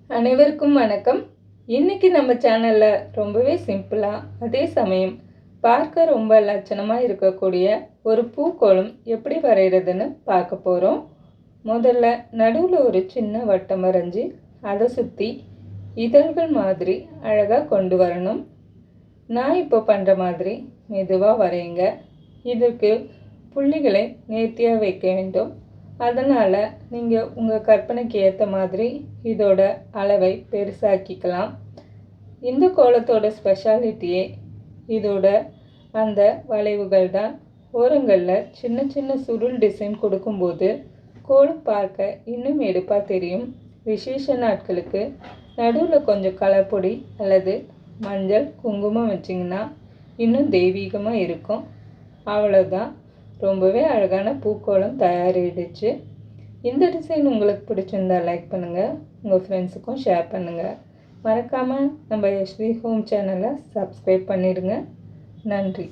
அனைவருக்கும் வணக்கம். இன்னைக்கு நம்ம சேனல்ல ரொம்பவே சிம்பிளா அதே சமயம் பார்க்க ரொம்ப லட்சணமாக இருக்கக்கூடிய ஒரு பூக்கோளம் எப்படி வரைகிறதுன்னு பார்க்க போகிறோம். முதல்ல நடுவில் ஒரு சின்ன வட்டம் வரைஞ்சி அதை சுற்றி இதழ்கள் மாதிரி அழகாக கொண்டு வரணும். நான் இப்போ பண்ணுற மாதிரி மெதுவாக வரையுங்க. இதற்கு புள்ளிகளை நேர்த்தியாக வைக்க வேண்டும். அதனால் நீங்கள் உங்கள் கற்பனைக்கு ஏற்ற மாதிரி இதோட அளவை பெருசாக்கிக்கலாம். இந்த கோலத்தோட ஸ்பெஷாலிட்டியே இதோட அந்த வளைவுகள் தான். ஓரங்களில் சின்ன சின்ன சுருள் டிசைன் கொடுக்கும்போது கோலம் பார்க்க இன்னும் எடுப்பாக தெரியும். விசேஷ நாட்களுக்கு நடுவில் கொஞ்சம் கலர் பொடி அல்லது மஞ்சள் குங்குமம் வச்சிங்கன்னா இன்னும் தெய்வீகமாக இருக்கும். அவ்வளோதான், ரொம்பவே அழகான பூக்கோளம் தயாரிடுச்சு. இந்த டிசைன் உங்களுக்கு பிடிச்சிருந்தா லைக் பண்ணுங்கள், உங்கள் ஃப்ரெண்ட்ஸுக்கும் ஷேர் பண்ணுங்கள். மறக்காமல் நம்ம எஸ்வி ஹோம் சேனலை சப்ஸ்கிரைப் பண்ணிடுங்க. நன்றி.